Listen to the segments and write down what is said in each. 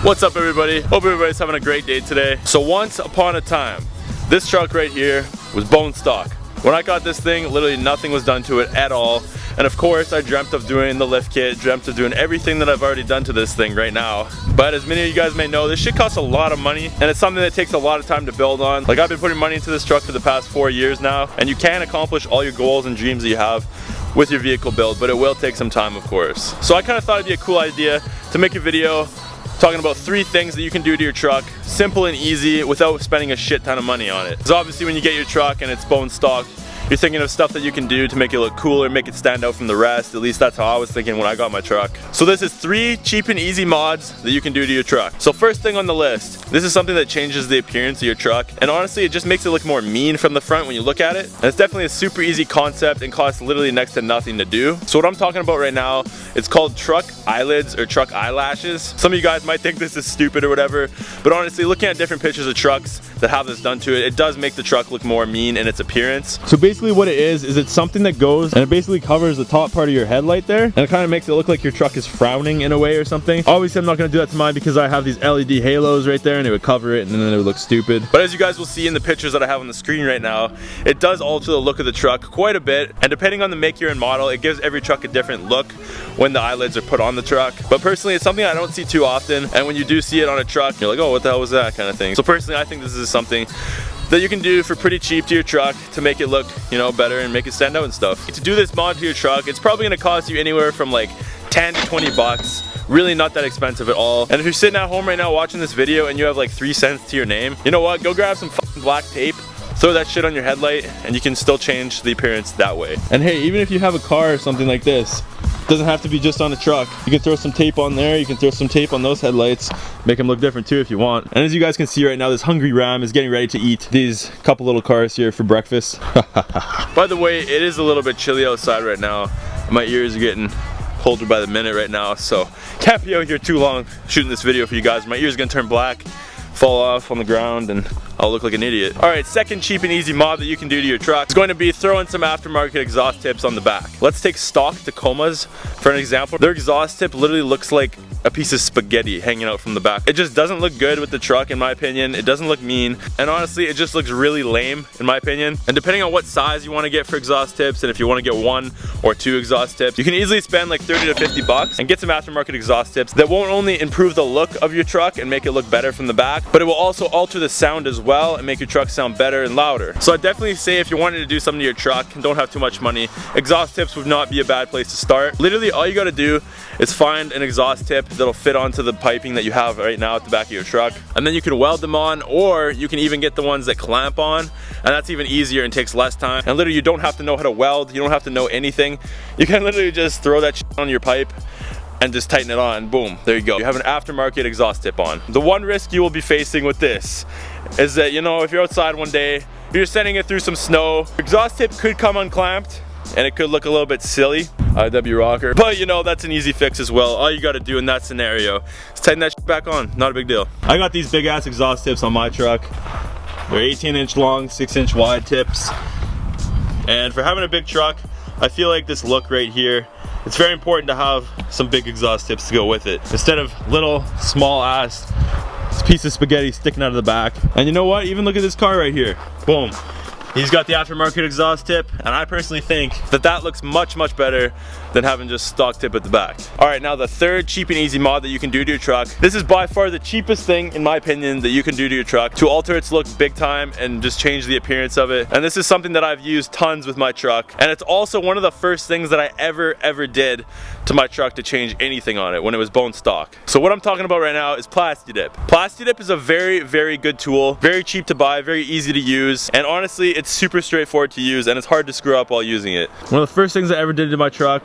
What's up everybody? Hope everybody's having a great day today. So once upon a time, this truck right here was bone stock. When I got this thing, literally nothing was done to it at all. And of course, I dreamt of doing the lift kit, dreamt of doing everything that I've already done to this thing right now. But as many of you guys may know, this shit costs a lot of money, and it's something that takes a lot of time to build on. Like, I've been putting money into this truck for the past 4 years now, and you can accomplish all your goals and dreams that you have with your vehicle build, but it will take some time, of course. So I kind of thought it'd be a cool idea to make a video talking about 3 things that you can do to your truck, simple and easy, without spending a shit ton of money on it. Because obviously when you get your truck and it's bone stock, you're thinking of stuff that you can do to make it look cooler, make it stand out from the rest. At least that's how I was thinking when I got my truck. So this is 3 cheap and easy mods that you can do to your truck. So first thing on the list, this is something that changes the appearance of your truck. And honestly, it just makes it look more mean from the front when you look at it. And it's definitely a super easy concept and costs literally next to nothing to do. So what I'm talking about right now, it's called truck eyelids or truck eyelashes. Some of you guys might think this is stupid or whatever, but honestly, looking at different pictures of trucks that have this done to it, it does make the truck look more mean in its appearance. So basically what it is it's something that goes and it basically covers the top part of your headlight there, and it kind of makes it look like your truck is frowning in a way or something. Obviously I'm not going to do that to mine because I have these LED halos right there and it would cover it and then it would look stupid. But as you guys will see in the pictures that I have on the screen right now, it does alter the look of the truck quite a bit, and depending on the make, year, and model, it gives every truck a different look when the eyelids are put on the truck. But personally, it's something I don't see too often, and when you do see it on a truck, you're like, oh, what the hell was that, kind of thing. So personally, I think this is something that you can do for pretty cheap to your truck to make it look, you know, better and make it stand out and stuff. To do this mod to your truck, it's probably gonna cost you anywhere from like 10 to 20 bucks. Really not that expensive at all. And if you're sitting at home right now watching this video and you have like 3 cents to your name, you know what? Go grab some fucking black tape, throw that shit on your headlight, and you can still change the appearance that way. And hey, even if you have a car or something like this, it doesn't have to be just on a truck. You can throw some tape on there, you can throw some tape on those headlights, make them look different too if you want. And as you guys can see right now, this hungry ram is getting ready to eat these couple little cars here for breakfast. By the way, it is a little bit chilly outside right now. My ears are getting colder by the minute right now, so can't be out here too long shooting this video for you guys. My ears are gonna turn black, fall off on the ground, and I'll look like an idiot. Alright, second cheap and easy mod that you can do to your truck is going to be throwing some aftermarket exhaust tips on the back. Let's take stock Tacomas for an example. Their exhaust tip literally looks like a piece of spaghetti hanging out from the back. It just doesn't look good with the truck in my opinion. It doesn't look mean, and honestly it just looks really lame in my opinion. And depending on what size you want to get for exhaust tips, and if you want to get 1 or 2 exhaust tips, you can easily spend like 30 to 50 bucks and get some aftermarket exhaust tips that won't only improve the look of your truck and make it look better from the back, but it will also alter the sound as well and make your truck sound better and louder. So I definitely say if you wanted to do something to your truck and don't have too much money, exhaust tips would not be a bad place to start. Literally all you got to do is find an exhaust tip that'll fit onto the piping that you have right now at the back of your truck, and then you can weld them on, or you can even get the ones that clamp on, and that's even easier and takes less time. And literally you don't have to know how to weld, you don't have to know anything. You can literally just throw that shit on your pipe and just tighten it on, boom, there you go. You have an aftermarket exhaust tip on. The one risk you will be facing with this is that, you know, if you're outside one day, you're sending it through some snow, your exhaust tip could come unclamped and it could look a little bit silly. IW rocker. But you know, that's an easy fix as well. All you gotta do in that scenario is tighten that shit back on. Not a big deal. I got these big ass exhaust tips on my truck. They're 18-inch long, 6-inch wide tips. And for having a big truck, I feel like this look right here, it's very important to have some big exhaust tips to go with it, instead of little small ass piece of spaghetti sticking out of the back. And you know what, even look at this car right here, boom, he's got the aftermarket exhaust tip, and I personally think that that looks much better than having just stock tip at the back. Alright, now the third cheap and easy mod that you can do to your truck. This is by far the cheapest thing in my opinion that you can do to your truck to alter its look big time and just change the appearance of it. And this is something that I've used tons with my truck, and it's also one of the first things that I ever did to my truck to change anything on it when it was bone stock. So what I'm talking about right now is Plasti Dip. Plasti Dip is a very good tool, very cheap to buy, very easy to use, and honestly it's super straightforward to use, and it's hard to screw up while using it. One of the first things I ever did to my truck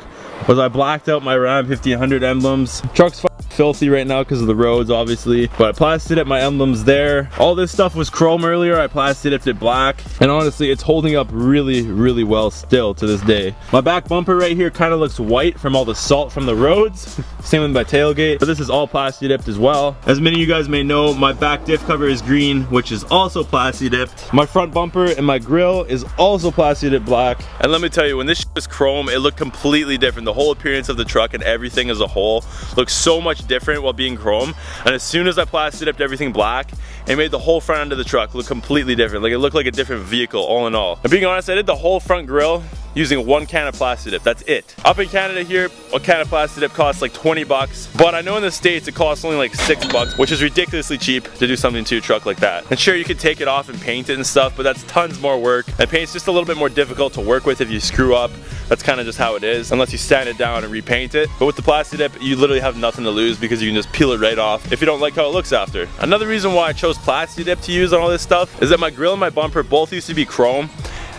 was I blacked out my Ram 1500 emblems. Truck's filthy right now because of the roads obviously, but I Plasti Dipped my emblems there. All this stuff was chrome earlier, I Plasti Dipped it black, and honestly it's holding up really well still to this day. My back bumper right here kind of looks white from all the salt from the roads. Same with my tailgate, but this is all Plasti Dipped as well. As many of you guys may know, my back diff cover is green, which is also Plasti Dipped. My front bumper and my grill is also Plasti Dipped black. And let me tell you, when this shit was chrome, it looked completely different. The whole appearance of the truck and everything as a whole looks so much much different while being chrome, and as soon as I Plasti Dipped everything black, it made the whole front end of the truck look completely different. Like, it looked like a different vehicle all in all. And being honest, I did the whole front grille using 1 can of Plasti Dip. That's it. Up in Canada here, a can of Plasti Dip costs like 20 bucks, but I know in the States it costs only like 6 bucks, which is ridiculously cheap to do something to a truck like that. And sure, you can take it off and paint it and stuff, but that's tons more work. And paint's just a little bit more difficult to work with if you screw up. That's kind of just how it is, unless you sand it down and repaint it. But with the Plasti Dip, you literally have nothing to lose because you can just peel it right off if you don't like how it looks after. Another reason why I chose Plasti Dip to use on all this stuff is that my grill and my bumper both used to be chrome.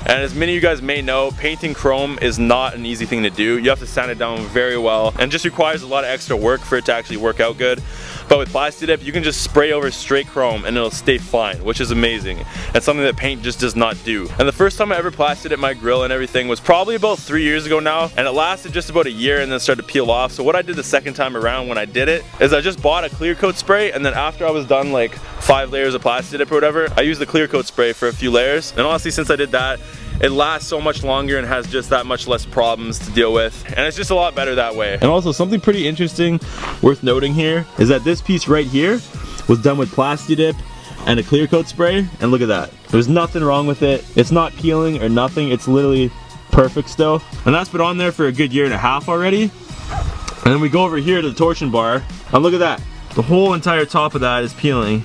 And as many of you guys may know, painting chrome is not an easy thing to do. You have to sand it down very well, and just requires a lot of extra work for it to actually work out good. But with Plasti Dip, you can just spray over straight chrome and it'll stay fine, which is amazing. It's something that paint just does not do. And the first time I ever Plasti Dipped my grill and everything was probably about 3 years ago now, and it lasted just about a year and then started to peel off. So what I did the second time around when I did it is I just bought a clear coat spray, and then after I was done like 5 layers of Plasti Dip or whatever, I used the clear coat spray for a few layers. And honestly, since I did that, it lasts so much longer and has just that much less problems to deal with, and it's just a lot better that way. And also, something pretty interesting worth noting here is that this piece right here was done with Plasti Dip and a clear coat spray, and look at that. There's nothing wrong with it. It's not peeling or nothing. It's literally perfect still, and that's been on there for a good 1.5 years already. And then we go over here to the torsion bar, and look at that. The whole entire top of that is peeling.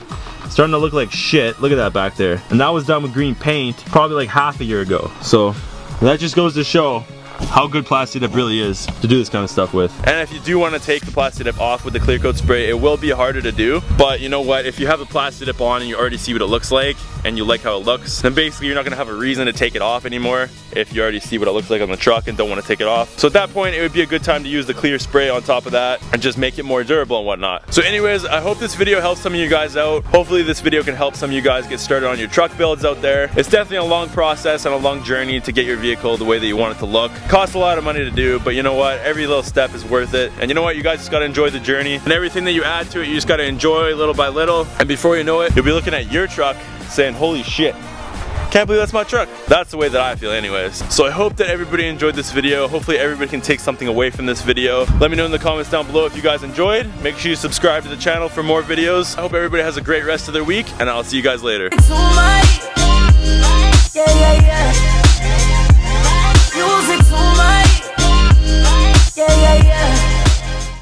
Starting to look like shit. Look at that back there. And that was done with green paint probably like half a year ago. So that just goes to show how good Plasti Dip really is to do this kind of stuff with. And if you do want to take the Plasti Dip off with the clear coat spray, it will be harder to do. But you know what? If you have the Plasti Dip on and you already see what it looks like and you like how it looks, then basically you're not going to have a reason to take it off anymore if you already see what it looks like on the truck and don't want to take it off. So at that point, it would be a good time to use the clear spray on top of that and just make it more durable and whatnot. So anyways, I hope this video helps some of you guys out. Hopefully this video can help some of you guys get started on your truck builds out there. It's definitely a long process and a long journey to get your vehicle the way that you want it to look. Costs a lot of money to do, but you know what? Every little step is worth it. And you know what? You guys just gotta enjoy the journey, and everything that you add to it, you just gotta enjoy little by little. And before you know it, you'll be looking at your truck saying, holy shit, can't believe that's my truck. That's the way that I feel anyways. So I hope that everybody enjoyed this video. Hopefully everybody can take something away from this video. Let me know in the comments down below if you guys enjoyed. Make sure you subscribe to the channel for more videos. I hope everybody has a great rest of their week, and I'll see you guys later.